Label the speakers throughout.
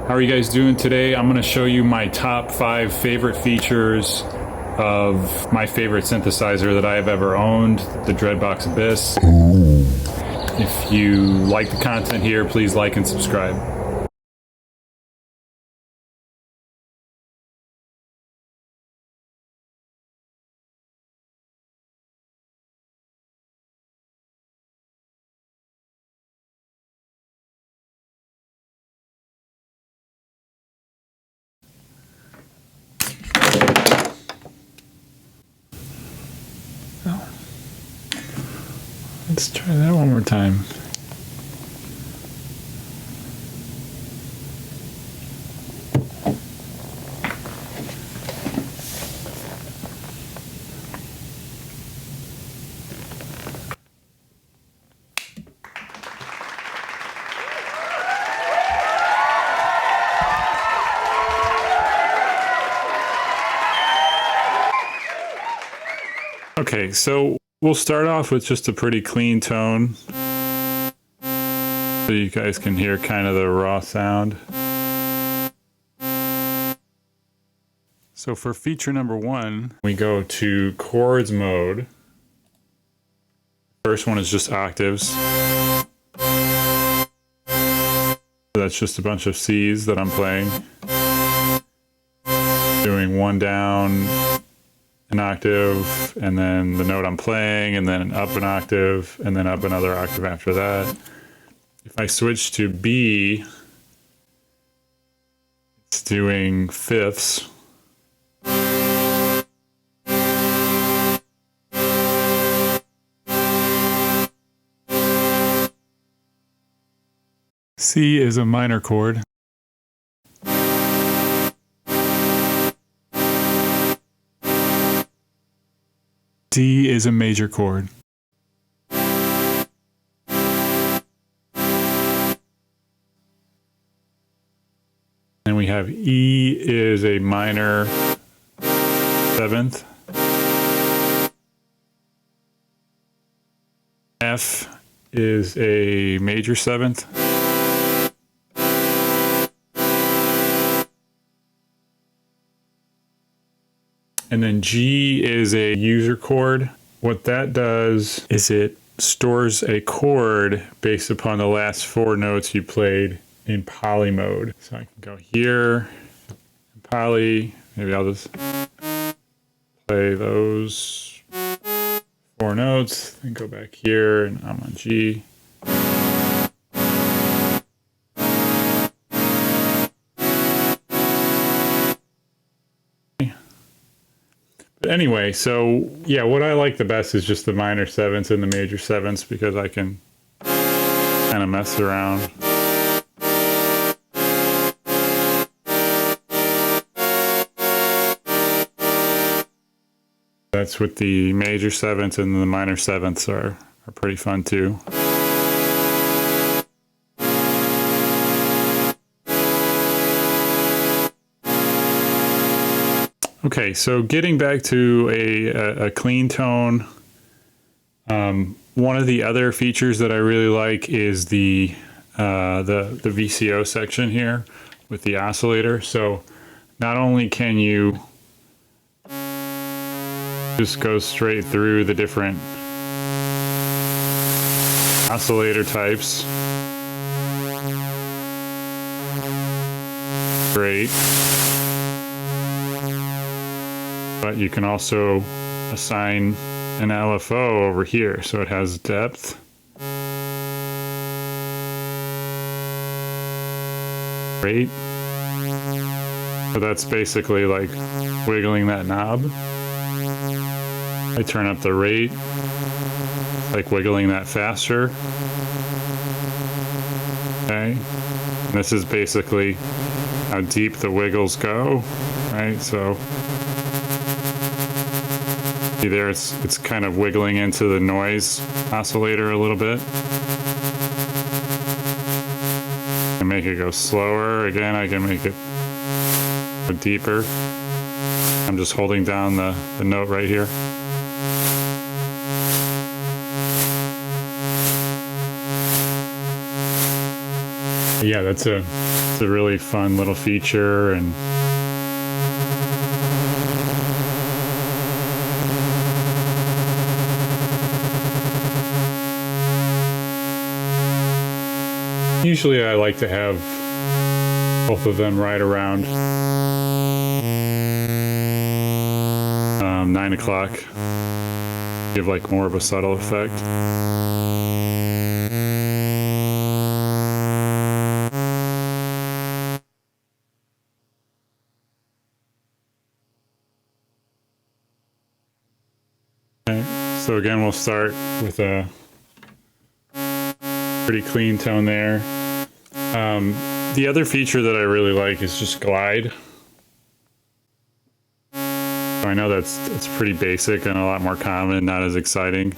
Speaker 1: How are you guys doing today? I'm going to show you my top 5 favorite features of my favorite synthesizer that I have ever owned, the Dreadbox Abyss. If you like the content here, please like and subscribe. Let's try that one more time. Okay, so we'll start off with just a pretty clean tone so you guys can hear kind of the raw sound. So for feature number 1, we go to chords mode. First one is just octaves. So that's just a bunch of C's that I'm playing. Doing one down an octave, and then the note I'm playing, and then up an octave, and then up another octave after that. If I switch to B, it's doing fifths. C is a minor chord. D is a major chord. And we have E is a minor 7th. F is a major 7th. And then G is a user chord. What that does is it stores a chord based upon the last 4 notes you played in poly mode. So I can go here, poly, maybe I'll just play those 4 notes, then go back here and I'm on G. Anyway, so yeah, what I like the best is just the minor 7ths and the major 7ths because I can kind of mess around. That's with the major 7ths, and the minor 7ths are pretty fun too. Okay, so getting back to a clean tone, one of the other features that I really like is the VCO section here with the oscillator. So not only can you just go straight through the different oscillator types, great. But you can also assign an LFO over here, so it has depth. Rate. So that's basically like wiggling that knob. I turn up the rate, like wiggling that faster. Okay. And this is basically how deep the wiggles go, right? So there it's kind of wiggling into the noise oscillator a little bit. I can make it go slower. Again, I can make it go deeper. I'm just holding down the note right here. Yeah, that's a It's a really fun little feature, and usually I like to have both of them right around 9 o'clock. Give like more of a subtle effect. Okay, so again, we'll start with a pretty clean tone there. The other feature that I really like is just glide. I know it's pretty basic and a lot more common, not as exciting.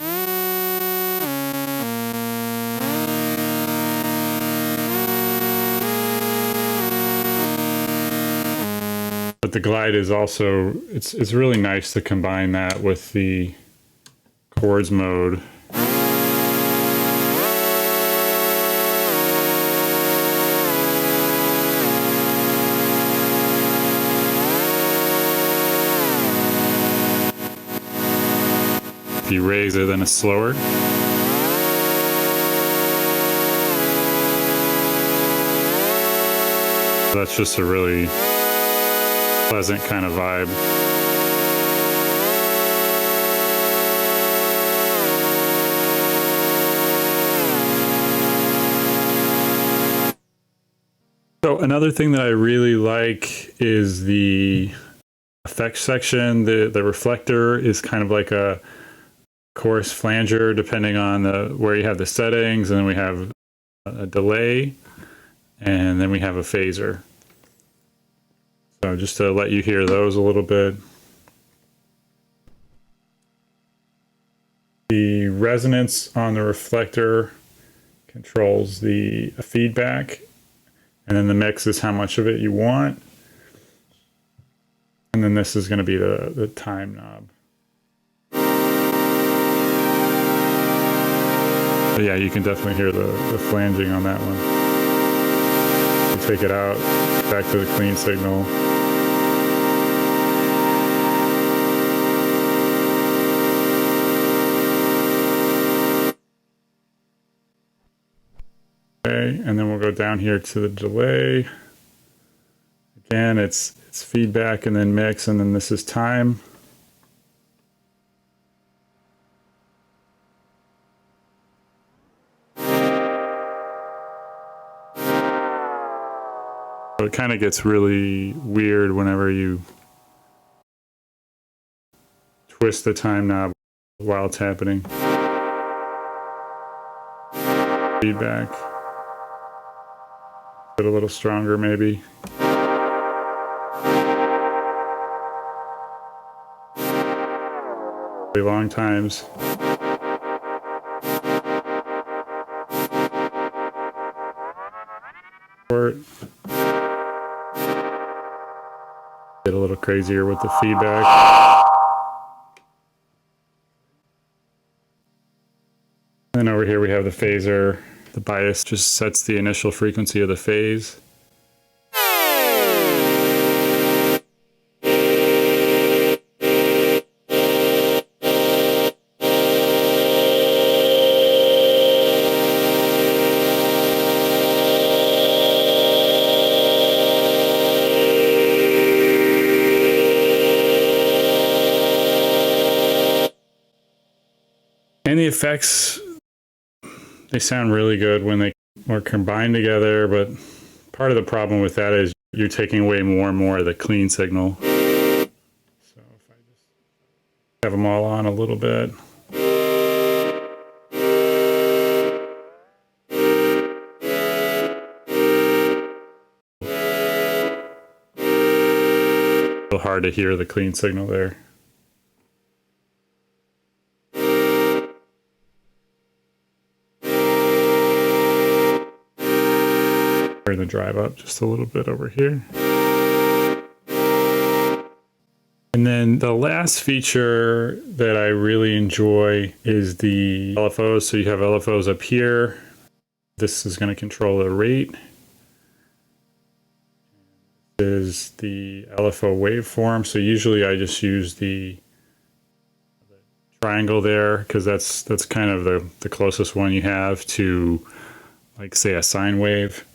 Speaker 1: But the glide is also, it's really nice to combine that with the chords mode. If you raise it, then it's slower. That's just a really pleasant kind of vibe. So another thing that I really like is the effects section. The reflector is kind of like a chorus flanger, depending on where you have the settings, and then we have a delay, and then we have a phaser. So just to let you hear those a little bit. The resonance on the reflector controls the feedback, and then the mix is how much of it you want. And then this is going to be the time knob. But yeah, you can definitely hear the flanging on that one. You take it out, back to the clean signal. Okay, and then we'll go down here to the delay. Again, it's feedback and then mix, and then this is time. So it kind of gets really weird whenever you twist the time knob while it's happening. Feedback. Get a little stronger maybe. Really long times. Short. Get a little crazier with the feedback. And over here we have the phaser. The bias just sets the initial frequency of the phase. And the effects, they sound really good when they are combined together, but part of the problem with that is you're taking away more and more of the clean signal. So if I just have them all on a little bit. A little hard to hear the clean signal there. Turn the drive up just a little bit over here. And then the last feature that I really enjoy is the LFOs. So you have LFOs up here. This is going to control the rate. is the LFO waveform. So usually I just use the triangle there because that's kind of the closest one you have to, like, say, a sine wave.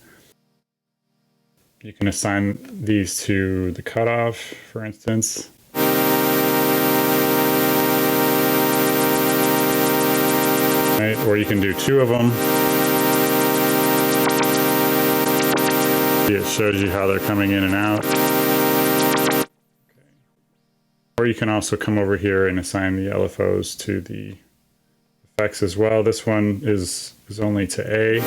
Speaker 1: You can assign these to the cutoff, for instance. Right? Or you can do two of them. It shows you how they're coming in and out. Okay. Or you can also come over here and assign the LFOs to the effects as well. This one is only to A.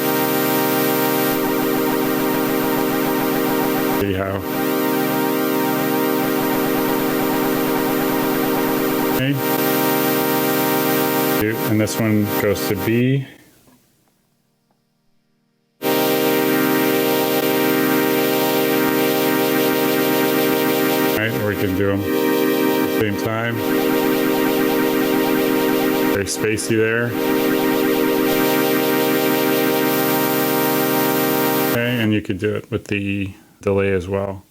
Speaker 1: See how? Okay. And this one goes to B. Or we can do them at the same time. Very spacey there. Okay, and you could do it with the delay as well.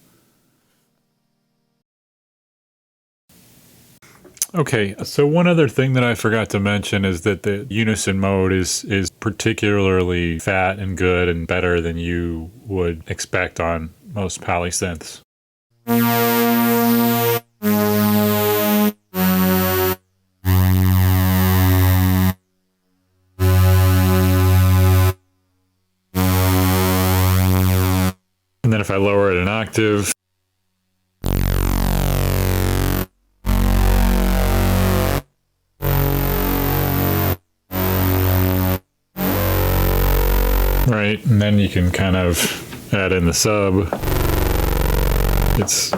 Speaker 1: Okay, so one other thing that I forgot to mention is that the unison mode is particularly fat and good and better than you would expect on most poly synths. And then if I lower it an octave, right, and then you can kind of add in the sub. It's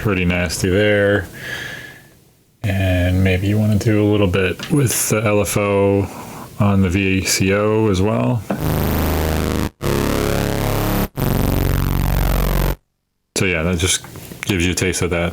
Speaker 1: pretty nasty there. And maybe you want to do a little bit with the LFO on the VCO as well. So yeah, that just gives you a taste of that.